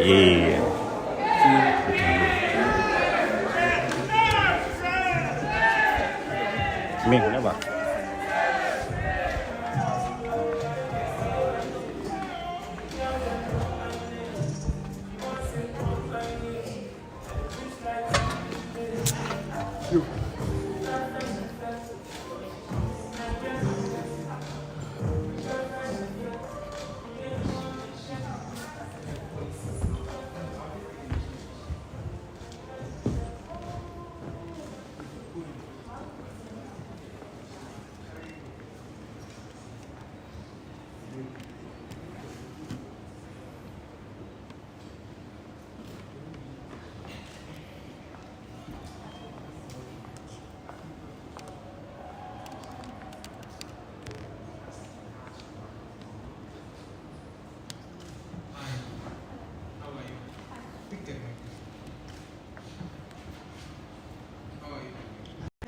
Yeah. Me, never.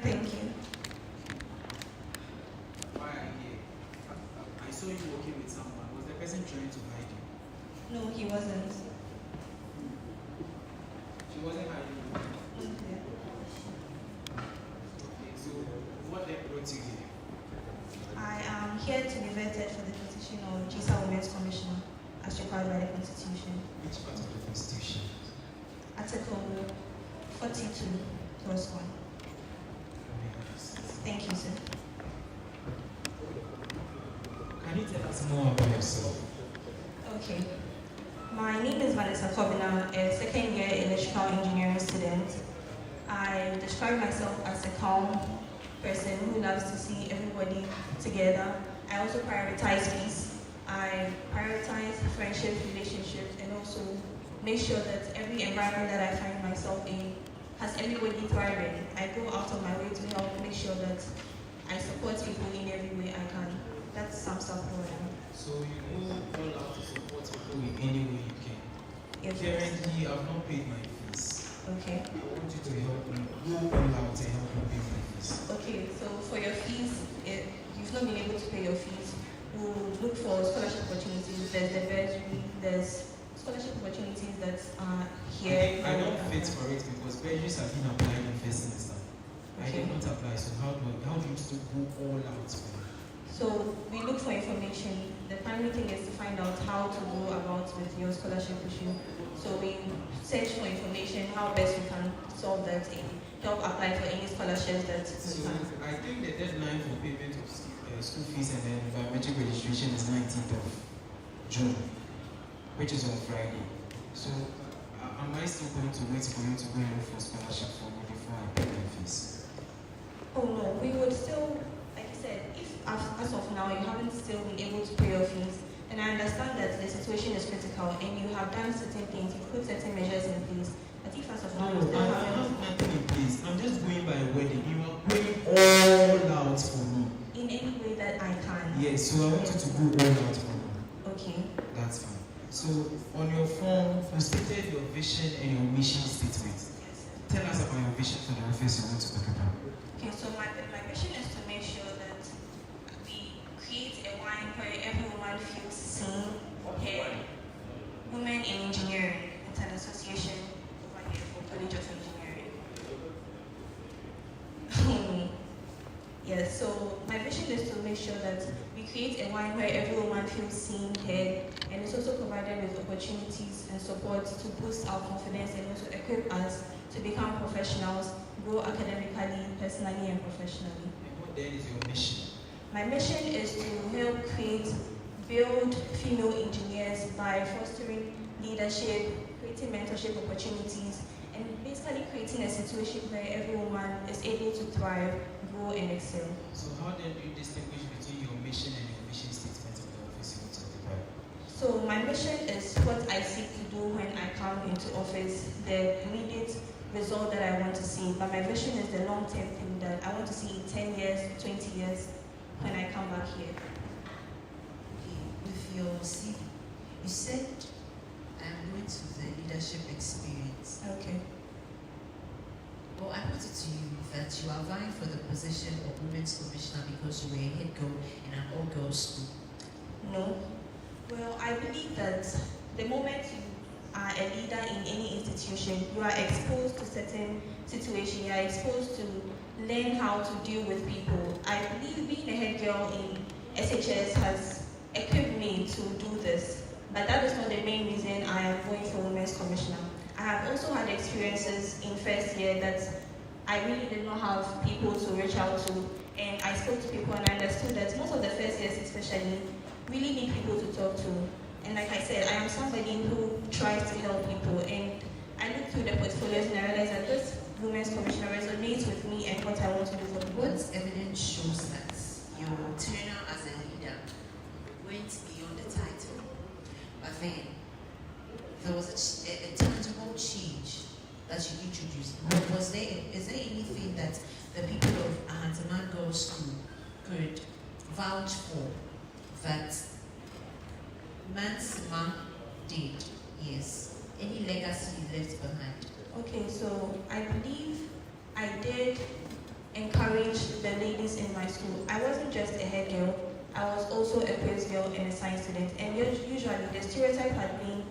Thank you. Why are you here? I saw you walking with someone. Was the person trying to hide you? No, he wasn't. She wasn't hiding you. Okay. Okay, so what then brought you here? I am here to be vetted for the position of Gesa Women's Commissioner as required by the Constitution. Which part of the Constitution? Article 42, clause 1. Thank you, sir. Can you tell us more about yourself? Okay. My name is Vanessa Kobina, a second-year electrical engineering student. I describe myself as a calm person who loves to see everybody together. I also prioritize peace. I prioritize friendships, relationships, and also make sure that every environment that I find myself in has everybody thriving. I go out of my way to help make sure that I support people in every way I can. That's some stuff for them. So you go all out to support people in any way you can. Yes. Currently, I've not paid my fees. Okay. I want you to help me go all out and help me pay my fees. Okay, so for your fees, if you've not been able to pay your fees, we'll look for scholarship opportunities. There's the bursary, there's scholarship opportunities that are here. I don't fit for it because bursaries have been applied in first semester. I did not apply, so how do you still go all out for it? So we look for information. The primary thing is to find out how to go about with your scholarship issue. So we search for information, how best we can solve that and help apply for any scholarships that we So can. I think the deadline for payment of school fees and then biometric registration is 19th of June, which is on Friday. So am I still going to wait for you to go and look for scholarship for me before I pay my fees? Oh no, we would still, like I said, if as of now you haven't still been able to pay your fees, and I understand that the situation is critical and you have done certain things, you've put certain measures in place, but if as of now you No, still I haven't, have nothing in place. I'm just going by a wedding. You are going all out for me. in any way that I can. Yes, so I want you to go all out for me. Okay. That's fine. So on your form, you stated your vision and your mission statement. Yes. Tell us about your vision for the office you want to occupy. Okay, so my mission is to make sure that we create a wine where every woman feels seen, heard. Women in Engineering, it's an association over here for College of Engineering. Yes, so my vision is to make sure that we create a wine where every woman feels seen, heard, and it's also provided with opportunities and support to boost our confidence and also equip us to become professionals, grow academically, personally, and professionally. And what then is your mission? My mission is to help build female engineers by fostering leadership, creating mentorship opportunities, and basically creating a situation where every woman is able to thrive, grow, and excel. So how then do you distinguish between your mission and your mission statement of the office you want to occupy? So my mission is what I seek to do when I come into office, the immediate result that I want to see. But my vision is the long-term thing that I want to see in 10 years, 20 years when I come back here. Okay, with your CV, you said I'm going to the leadership experience. Okay. Well, I put it to you that you are vying for the position of Women's Commissioner because you were a head girl in an all-girls school. No. Well, I believe that the moment are a leader in any institution, you are exposed to certain situations, you are exposed to learn how to deal with people. I believe being a head girl in SHS has equipped me to do this, but that is not the main reason I am going for Women's Commissioner. I have also had experiences in first year that I really did not have people to reach out to, and I spoke to people and I understood that most of the first years especially really need people to talk to. And like I said, I am somebody who tries to help people, and I look through the portfolios and I realize that this Women's Commissioner resonates with me and what I want to do for people. What evidence shows that your tenure as a leader went beyond the title, but then there was a tangible change that you introduced? Is there anything that the people of Ahantaman Girls' School could vouch for that Mansima did? Yes. Any legacy you left behind? Okay, so I believe I did encourage the ladies in my school. I wasn't just a head girl, I was also a quiz girl and a science student. And usually the stereotype had been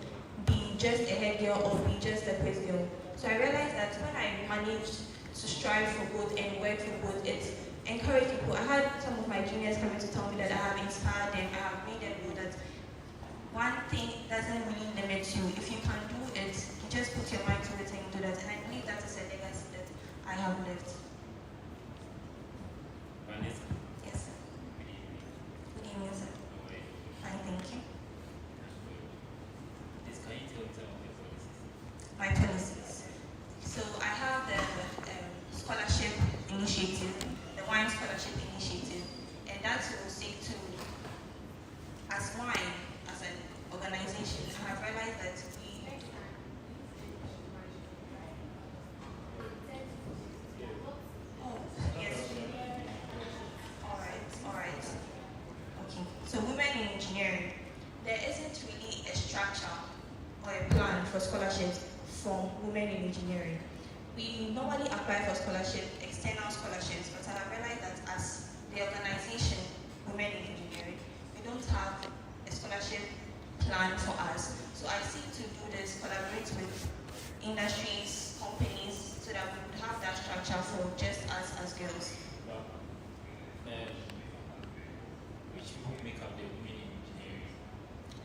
be just a head girl or be just a quiz girl. So I realized that when I managed to strive for good and work for good, it encouraged people. I had some of my juniors coming to tell me that I have inspired them, I have made them know that one thing doesn't really limit you. If you can do it, you just put your mind to it and do that. And I believe that is a legacy that I have left. Vanessa, Yes, sir. good evening. Good evening, sir. How are you? Fine, thank you. Please, can you tell me some of your policies? My policies. So I have the scholarship initiative, the wine scholarship initiative, and that will seek to, as wine, as an organization, I have realized that we. Oh, yes. All right. Okay. So women in engineering, there isn't really a structure or a plan for scholarships for women in engineering. We normally apply for scholarship, external scholarships, but I have realized that as the organization, Women in Engineering, we don't have a scholarship plan for us. So I seek to do this, collaborate with industries, companies, so that we would have that structure for just us as girls. Well, which people make up the women in engineering?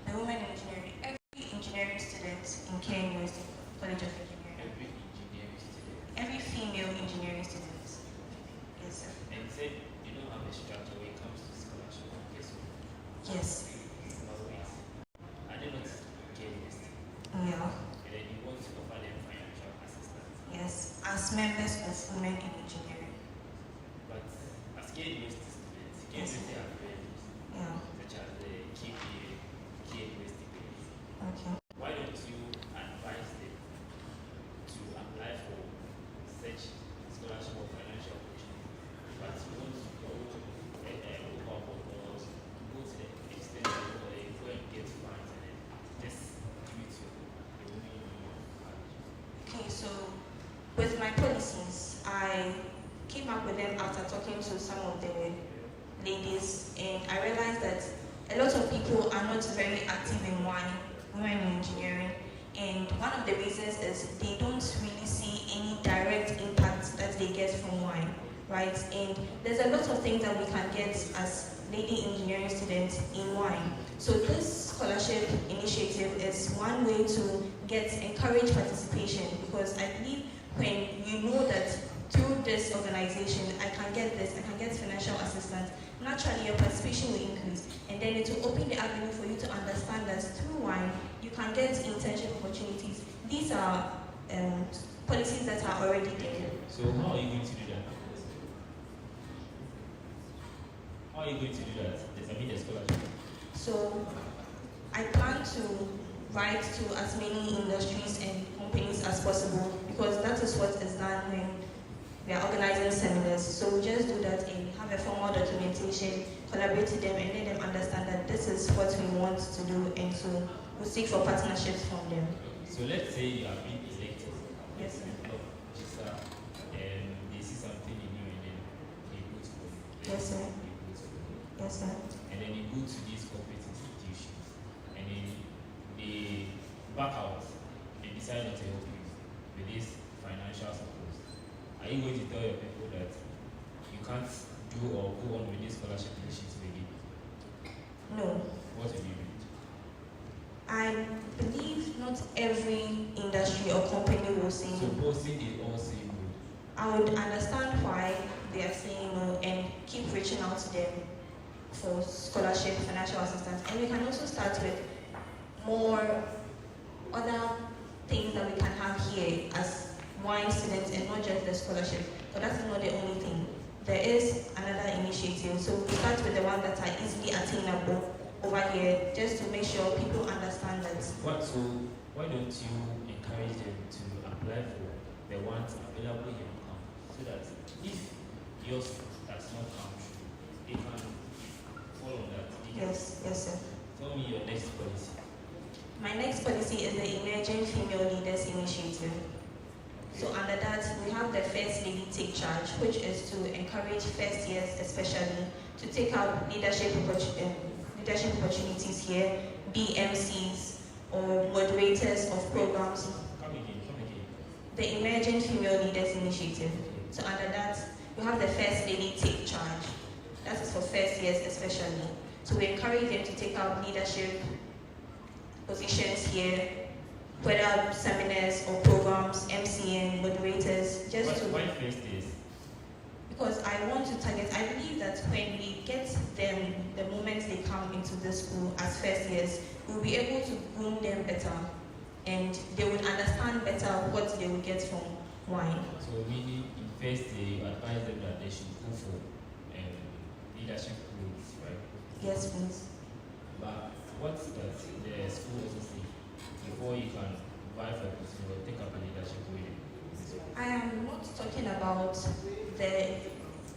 The Women in Engineering, every engineering student in K University College of Engineering, Every engineering student. every female engineering student. Yes, sir. And you said you don't have a structure when it comes to scholarship. Guess what? Yes. But wait, are they not K-list? Yeah. And then you want to offer them financial assistance. Yes. As members of Women in Engineering. But as K-list students, Yes. K-list have values, Yeah. such as the KPA, K-list grades. Okay. Why don't you advise them to apply for such scholarship or financial opportunity? But you want to go or go to the extent or go and get funds and then just give it to the women you want. Okay, so with my policies, I came up with them after talking to some of the ladies, and I realized that a lot of people are not very active in women in engineering, and one of the reasons is they don't really see any direct impact that they get from wine, right? And there's a lot of things that we can get as lady engineering students in wine. So this scholarship initiative is one way to encourage participation, because I believe when you know that through this organization, I can get this, I can get financial assistance, naturally your participation will increase, and then it will open the avenue for you to understand that through wine, you can get internship opportunities. These are policies that are already there. So how are you going to do that? How are you going to do that? I mean the scholarship. So I plan to write to as many industries and companies as possible, because that is what is done when we are organizing seminars. So we just do that and have a formal documentation, collaborate with them, and let them understand that this is what we want to do, and so we seek for partnerships from them. So let's say you have been elected. Yes, sir. Gesa, and they see something in you and then they go to you. Yes, sir. They go to you. Yes, sir. And then they go to these corporate institutions and then they back out decide not to help you with this financial support, are you going to tell your people that you can't do or go on with this scholarship initiative again? No. What will you do? I believe not every industry or company will say no. Supposing they all say no. I would understand why they are saying no and keep reaching out to them for scholarship, financial assistance. And we can also start with more other things that we can have here as wine students and not just the scholarship. But that's not the only thing. There is another initiative. So we start with the ones that are easily attainable over here, just to make sure people understand that. So why don't you encourage them to apply for the ones available here on campus, so that if yours does not come true, they can follow that? Yes, sir. Tell me your next policy. My next policy is the Emerging Female Leaders Initiative. So under that, we have the First Lady Take Charge, which is to encourage first years especially to take up leadership opportunities here, be MCs or moderators of programs. Come again. The Emerging Female Leaders Initiative. So under that, we have the First Lady Take Charge. That is for first years especially. So we encourage them to take up leadership positions here, whether seminars or programs, MCN, moderators, just to... Why first years? Because I want to target, I believe that when we get them, the moment they come into the school as first years, we'll be able to groom them better and they would understand better what they will get from wine. So meaning in first year, you advise them that they should go for leadership roles, right? Yes, please. But what does the school also say before you can vie for a position or take up a leadership role? I am not talking about the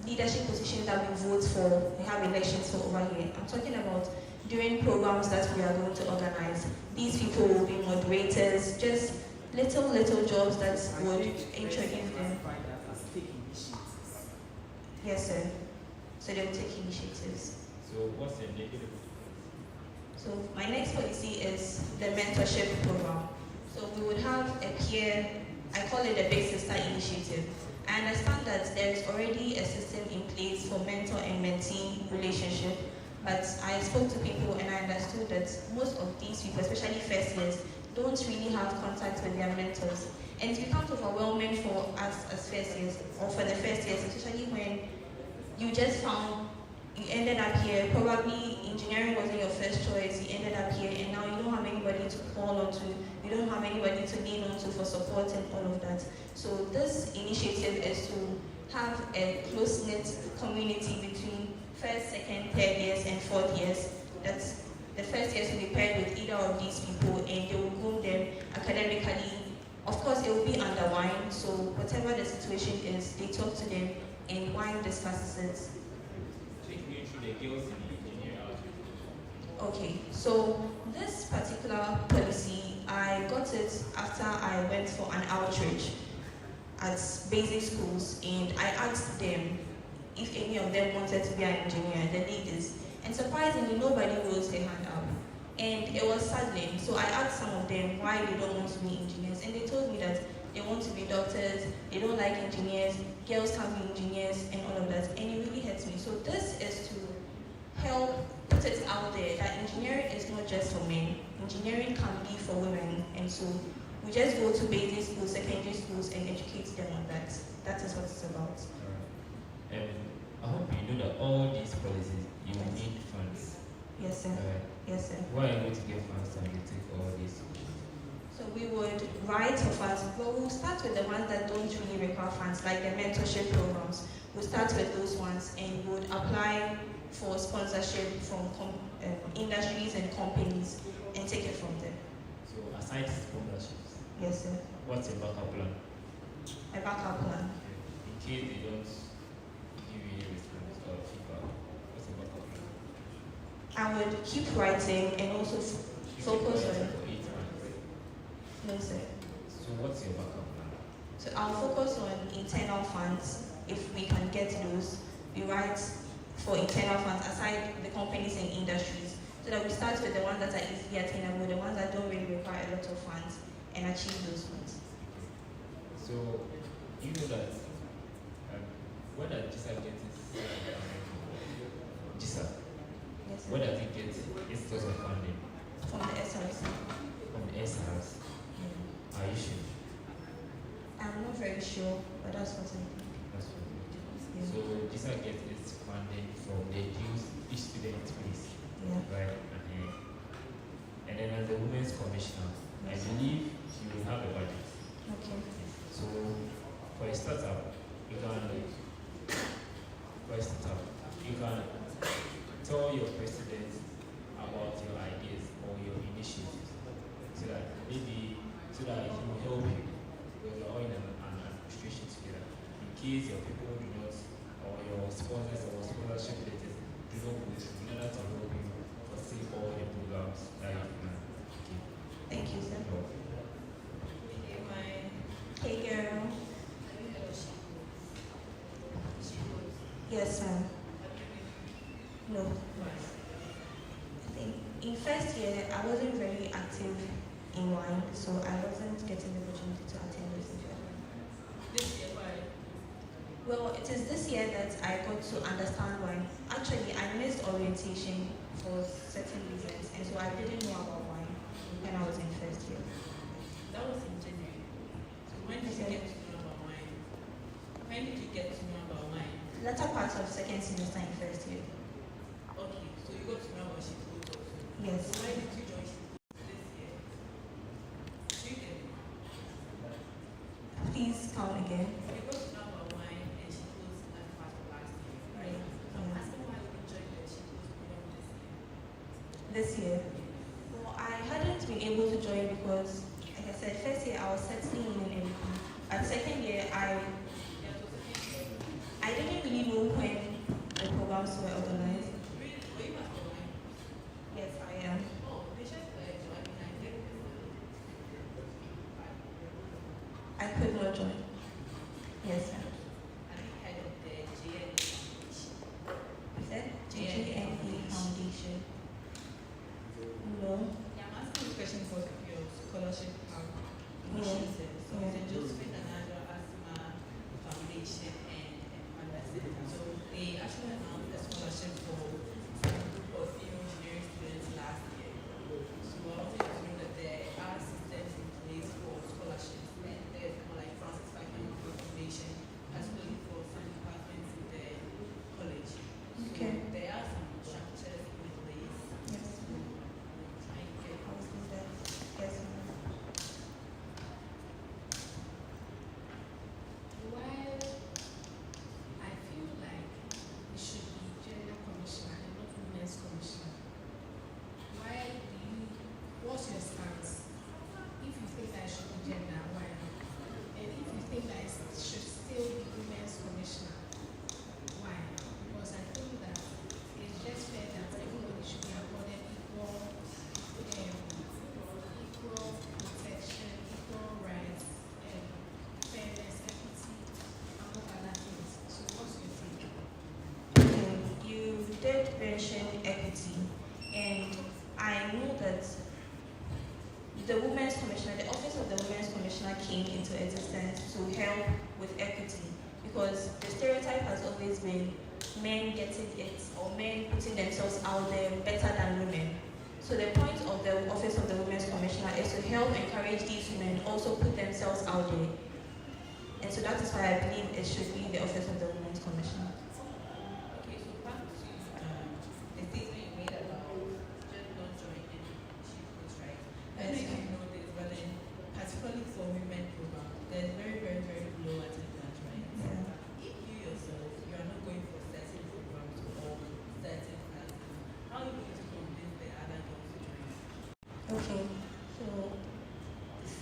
leadership positions that we vote for, we have elections for over here. I'm talking about during programs that we are going to organize. These people will be moderators, just little jobs that would introduce them. Yes, sir. So they will take initiatives. So what's the negative? So my next policy is the mentorship program. So we would have a peer, I call it a Big Sister initiative. I understand that there is already a system in place for mentor and mentee relationship, but I spoke to people and I understood that most of these people, especially first years, don't really have contact with their mentors. And it becomes overwhelming for us as first years, or for the first years, especially when you just found you ended up here, probably engineering wasn't your first choice, you ended up here and now you don't have anybody to call on to, you don't have anybody to lean on to for support and all of that. So this initiative is to have a close-knit community between first, second, third years and fourth years. That's the first years will be paired with either of these people and they will groom them academically. Of course, it will be under wine, so whatever the situation is, they talk to them and wine discusses it. Take me through the girls in the engineering outfit. Okay, so this particular policy, I got it after I went for an outreach at basic schools and I asked them if any of them wanted to be an engineer, the leaders. And surprisingly, nobody rose their hand up. And it was saddening. So I asked some of them why they don't want to be engineers. And they told me that they want to be doctors, they don't like engineers, girls can't be engineers, and all of that. And it really hurts me. So this is to help put it out there that engineering is not just for men. Engineering can be for women. And so we just go to basic schools, secondary schools, and educate them on that. That is what it's about. I hope you know that all these policies, you need funds. Yes, sir. Yes, sir. Why are you going to get funds and you take all these? So we would write for funds, but we'll start with the ones that don't really require funds, like the mentorship programs. We'll start with those ones and would apply for sponsorship from industries and companies and take it from there. So aside sponsorships, Yes, sir. what's your backup plan? A backup plan. In case they don't give you a response or feedback, what's your backup plan? I would keep writing and also focus on. For 8 months. No, sir. So what's your backup plan? So I'll focus on internal funds. If we can get those, we write for internal funds aside the companies and industries. So that we start with the ones that are easily attainable, the ones that don't really require a lot of funds. and achieve those goals. So, you know that where does Gesa get Gesa? Yes, sir. Where does it get its source of funding? From the SRC. From the SRs. Are you sure? I'm not very sure, but that's what I think. That's what it is. Yeah. So Gesa gets its funding from the dues each student pays, Yeah. right? And then as the Women's Commissioner, I Yes. believe she will have a budget. Okay. So for a startup, you can tell your president about your ideas or your initiatives, so that he will help you when you're all in an administration together. In case your people do not, or your sponsors or sponsorship letters do not go through, in order to help you foresee all the programs that you plan. Okay. Thank you, sir. So, Hey, girl. Yes, ma'am. No. I think in first year, I wasn't very active in wine, so I wasn't getting the opportunity to attend this event. This year, why? Well, it is this year that I got to understand wine. Actually, I missed orientation for certain reasons, and so I didn't know about wine when I was in first year. That was in January. So when did you get to know about wine? When did you get to know about wine? Latter part of second semester in first year. Okay, so you got to know about Shippo also. Yes. So why did you join Shippo this year? Do you get it? Please come again. You got to know about wine and Shippo's at part of last year, right? So I'm asking why you joined the Shippo's program this year. This year. Well, I hadn't been able to join because, like I said, first year I was settling in and everything. At second year, Yeah, so second year. I didn't really know when the programs were organized. Really? Were you part of wine? Yes, I am. Oh, they just so I mean, I get it. I could not join. Yes, sir. I think head of the JNE. You said GNE GNE Foundation. No. Yeah, I'm asking this question because of your scholarship Yeah. initiative. So Yeah. it's a Josephine and Angela Asthma Foundation and Mother Center. So they actually announced a scholarship for a group of female engineering students last year. So I wanted to know that there are systems in place for scholarships, and there's more like Francis Packing Foundation, particularly for some departments in the college. Okay. So there are some structures in place. Yes. So trying to get I was in that. Yes, ma'am. While I feel like it should be gender commissioner and not women's commissioner, what's your stance? If you think that it should be gender, why not? And if you think that it should still be women's commissioner, why? Because I think that it's just fair that everybody should be accorded equal protection, equal rights, and fairness, equity, among other things. So what's your take? Okay, you did mention equity, and I know that the Women's Commissioner, the Office of the Women's Commissioner came into existence to help with equity, because the stereotype has always been men getting it, or men putting themselves out there better than women. So the point of the Office of the Women's Commissioner is to help encourage these women also put themselves out there. And so that is why I believe it should be the Office of the Women's Commissioner. Okay, so back to the statement you made about just not joining Shippo's, right? I don't know if you know this, but then particularly for women program, there's very, very, very low attendance, right? Yeah. If you yourself, you are not going for certain programs or certain classes, how are you going to convince the other girls to join? Okay, so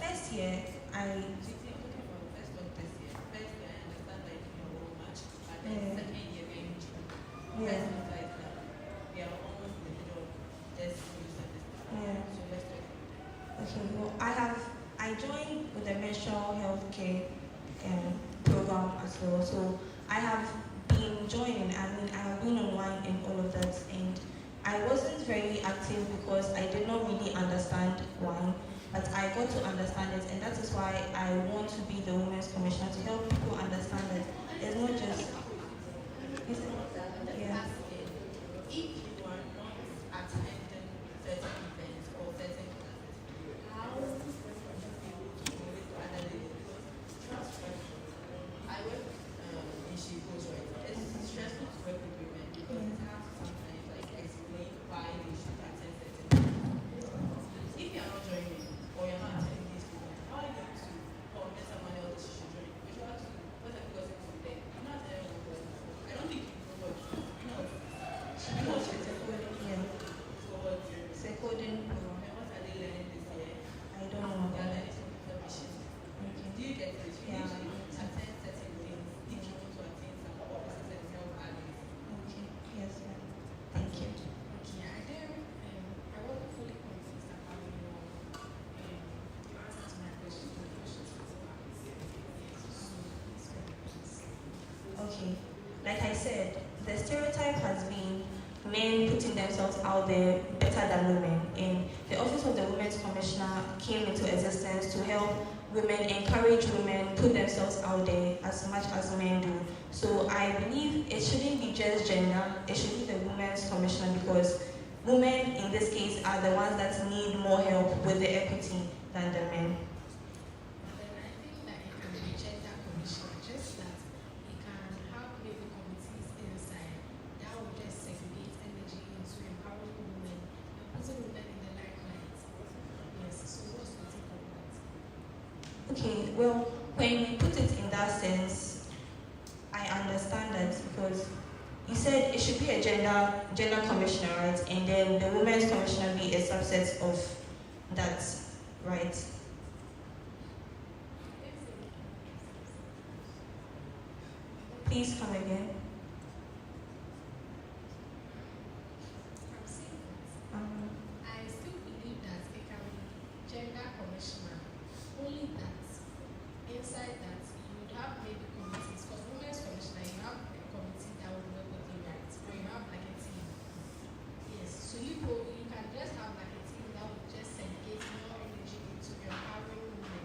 first year I So you think talking about first of this year, first year I understand that you know all much, but then Yeah. second year then yeah first semester is that we are almost in the middle of this new semester. yeah. So let's talk. Okay, well, I joined with the menstrual health care program as well. So I have been joining, I have been online and all of that, and I wasn't very active because I did not really understand wine. but I got to understand it, and that is why I want to be the Women's Commissioner, to help people understand that it's not just. Yeah. If you are not attending certain events or certain classes, how would you be able to relate to other ladies? Because I work in Chico's, right? It's stressful to work with women because it has to sometimes like explain why they should attend certain events. If you are not joining or you're not attending these programs, how are you going to convince someone else that you should join? You should have to, what have you got from there? You're not attending one class. I don't think you know what it is. You know what it is. You know what it is. Yeah. So what? Seconding. And what are they learning this year? I don't know. They are learning computer vision. Okay. Do you get it? You Yeah. need to attend certain things if you want to attain some courses and self-values. Okay. Yes, ma'am. Thank you. Okay, I wasn't fully confused about your answer to my question. The question was about Okay. Like I said, the stereotype has been men putting themselves out there better than women. And the Office of the Women's Commissioner came into existence to help women, encourage women, put themselves out there as much as men do. So I believe it shouldn't be just gender, it should be the Women's Commissioner, because women in this case are the ones that need more help with the equity than the men. Then I think that it can be gender commission, just that it can have maybe committees inside that will just segregate energy into empowering women and putting women in the limelight. Yes, so what's your take on that? Okay, well, when we put it in that sense, I understand that, because you said it should be a gender commissioner, right? And then the women's commissioner be a subset of that, right? Please come again. I'm saying that Um, I still believe that it can be gender commissioner, only that inside that you would have maybe committees, because women's commissioner, you have a committee that will work with the rights, or you have like a team. Yes, so you can just have like a team that will just segregate more energy into empowering women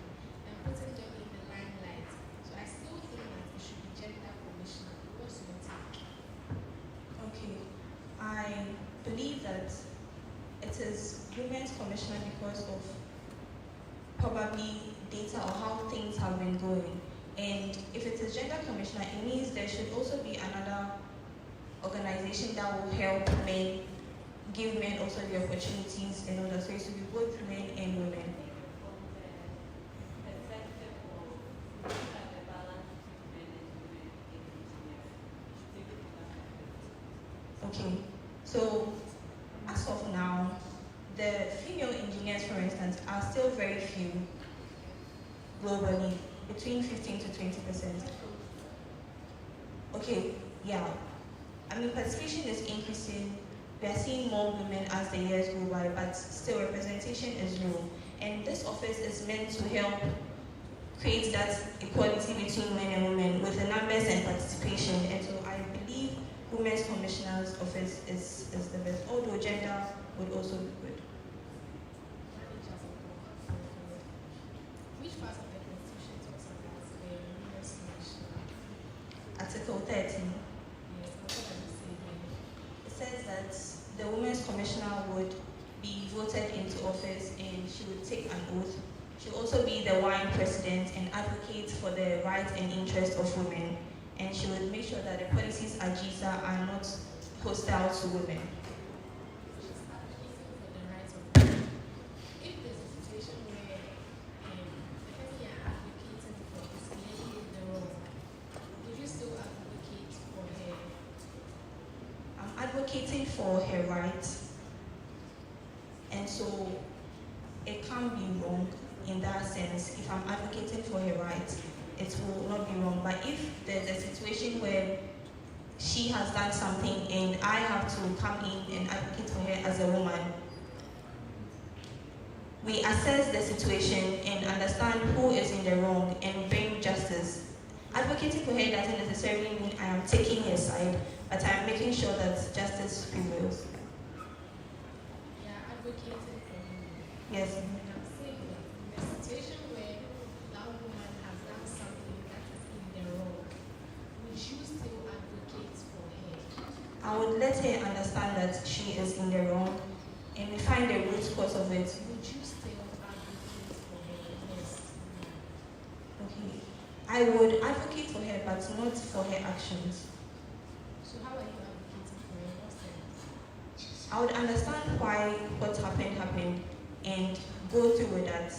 and putting them in the limelight. So I still think that it should be gender commissioner. What's your take? okay, I believe that it is women's commissioner because of probably data or how things have been going. And if it is gender commissioner, it means there should also be another organization that will help men, give men also the opportunities in order. So it should be both men and women. Okay, so as of now, the female engineers, for instance, are still very few globally, between 15 to 20%. Okay, yeah. I mean, participation is increasing. We are seeing more women as the years go by, but still representation is low. And this office is meant to help create that equality between men and women with the numbers and participation. And so I believe Women's Commissioner's Office is the best, although gender would also be good. Which part of the Constitution talks about the women's commissioner? Article 30, Yes, what does it say there? it says that the Women's Commissioner would be voted into office and she would take an oath. She would also be the wine president and advocate for the rights and interests of women. And she would make sure that the policies at Gesa are not hostile to women. She's advocating for the rights of women. If there's a situation where the person you're advocating for is clearly in the wrong, would you still advocate for her? I'm advocating for her rights, and so it can't be wrong in that sense. If I'm advocating for her rights, it will not be wrong. But if there's a situation where she has done something and I have to come in and advocate for her as a woman, we assess the situation and understand who is in the wrong and bring justice. Advocating for her doesn't necessarily mean I am taking her side, but I am making sure that justice prevails. You're advocating for women. Yes. And I'm saying that situation where that woman has done something that is in the wrong, would you still advocate for her? I would let her understand that she is in the wrong and we find the root cause of it. Would you still advocate for her? Yes. Okay. I would advocate for her, but not for her actions. So how are you advocating for her? What sense? I would understand why what happened and go through with that.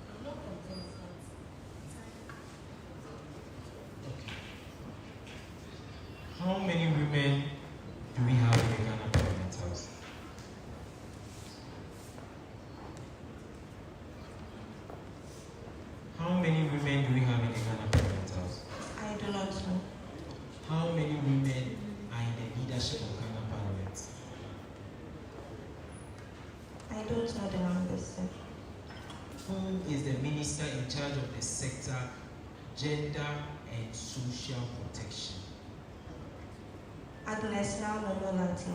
I'm not convinced that How many women do we have in the Ghana Parliament House? How many women do we have in the Ghana Parliament House? I do not know. How many women are in the leadership of Ghana Parliament? I don't know the numbers, sir. Who is the minister in charge of the sector, gender and social protection? Agnes Namomo Latin.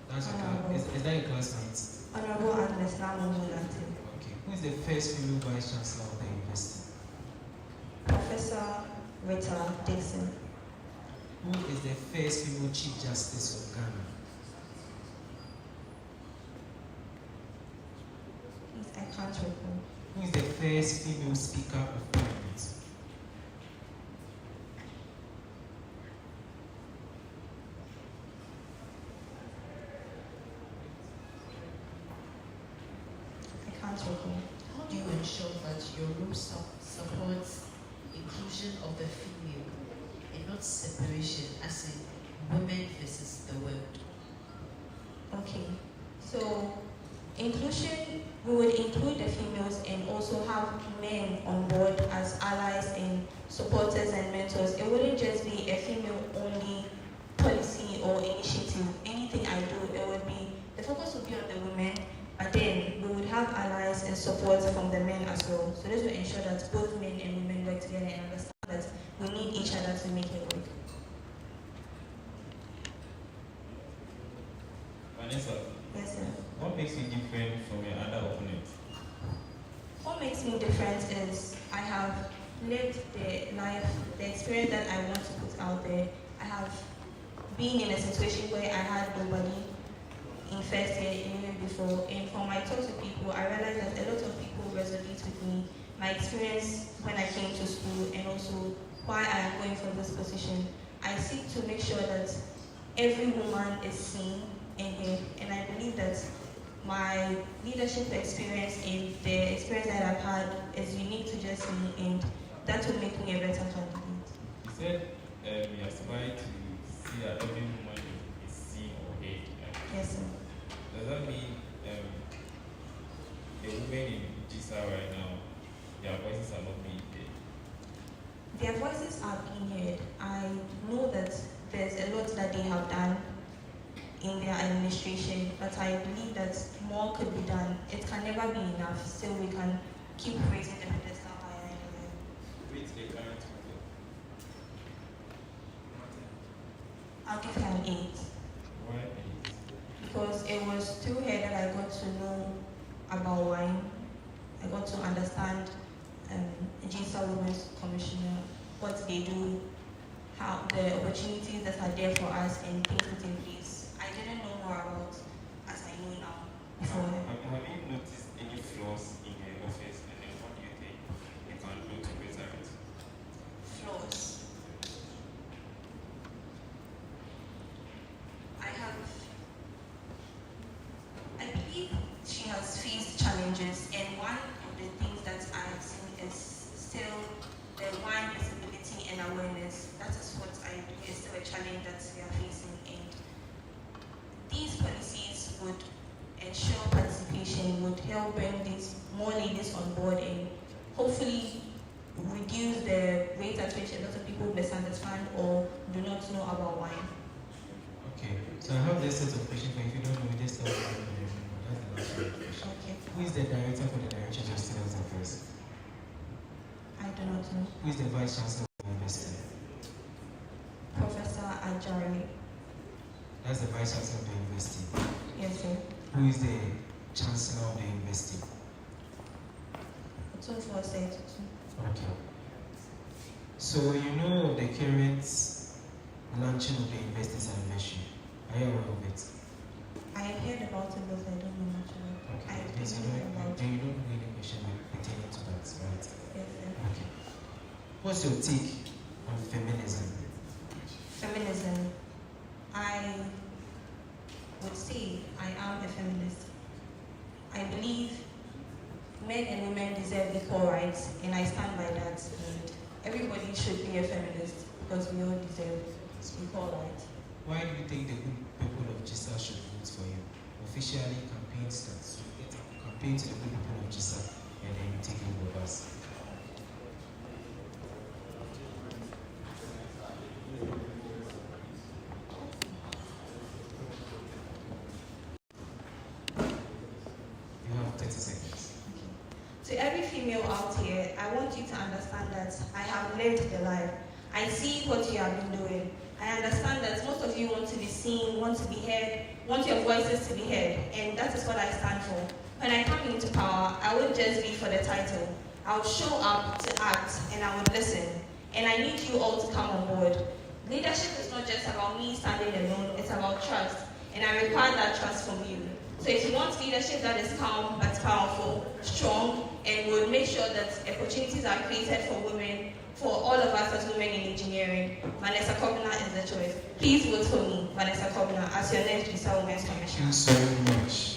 That's a Honorable. is that a classmate? Honorable Agnes Namomo Latin. Okay. Who is the first female vice chancellor of the university? Professor Rita Dixon. Who is the first female chief justice of Ghana? I can't recall. Who is the first female speaker of parliament? I can't recall. How do you ensure that your role supports inclusion of the female and not separation, as in women versus the world? Okay. So, inclusion, we would include the females and also have men on board as allies and supporters and mentors. It wouldn't just be a female-only policy or initiative. Anything I do, it would be, the focus would be on the women, but then we would have allies and support from the men as well. So this will ensure that both men and women work together and understand that we need each other to make it work. Vanessa, Yes, sir. what makes you different from your other opponents? What makes me different is I have lived the life, the experience that I want to put out there. I have been in a situation where I had nobody in first year, even before. And from my talks with people, I realized that a lot of people resonate with me. My experience when I came to school and also why I am going for this position. I seek to make sure that every woman is seen and heard. And I believe that my leadership experience and the experience that I've had is unique to just me, and that will make me a better candidate. You said you aspire to see that every woman is seen or heard. Yes, sir. Does that mean the women in Gesa right now, their voices are not being heard? Their voices are being heard. I know that there's a lot that they have done in their administration, but I believe that more could be done. It can never be enough, so we can keep raising the pedestal higher and higher. With the current model. I'll give her an 8 Why? because it was through her that I got to know about wine. I got to understand Gesa Women's Commissioner, what they do, how the opportunities that are there for us and things put in place. I didn't know more about as I know now before her. Have you noticed any flaws in her office, and then what do you think you can do to better it? Flaws. I believe she has faced challenges, and one of the things that I have seen is still the wine visibility and awareness. That is what I believe is still a challenge that we are facing, and these policies would ensure participation, would help bring these more ladies on board, and hopefully reduce the rate at which a lot of people misunderstand or do not know about wine. Okay, so I have this set of questions, but if you don't know, just tell me. That's the last question. Okay, Who is the director for the Direction of Students Affairs? I do not know. Who is the vice chancellor of the university? Professor Ajari. That's the vice chancellor of the university. Yes, sir. Who is the Chancellor of the University? So for said. Okay. So you know the current launching of the university's anniversary. Are you aware of it? I heard about it, but I don't know much about it. Okay. I Yes, don't know about it. then you don't know any question pertaining to that, right? Yes, sir. Okay. What's your take on feminism? Feminism. I would say I am a feminist. I believe men and women deserve equal rights, and I stand by that. And everybody should be a feminist because we all deserve equal rights. Why do you think the good people of Gesa should vote for you? Officially, campaign starts. You get a campaign to the good people of Gesa, and then you take over the bus. You have 30 seconds. To every female out here, I want you to understand that I have lived the life. I see what you have been doing. I understand that most of you want to be seen, want to be heard, want your voices to be heard, and that is what I stand for. When I come into power, I won't just be for the title. I would show up to act, and I would listen. And I need you all to come on board. Leadership is not just about me standing alone, it's about trust. And I require that trust from you. So if you want leadership that is calm but powerful, strong, and will make sure that opportunities are created for women, for all of us as women in engineering, Vanessa Kobina is the choice. Please vote for me, Vanessa Kobina, as your next Gesa Women's Commissioner. Thank you so much.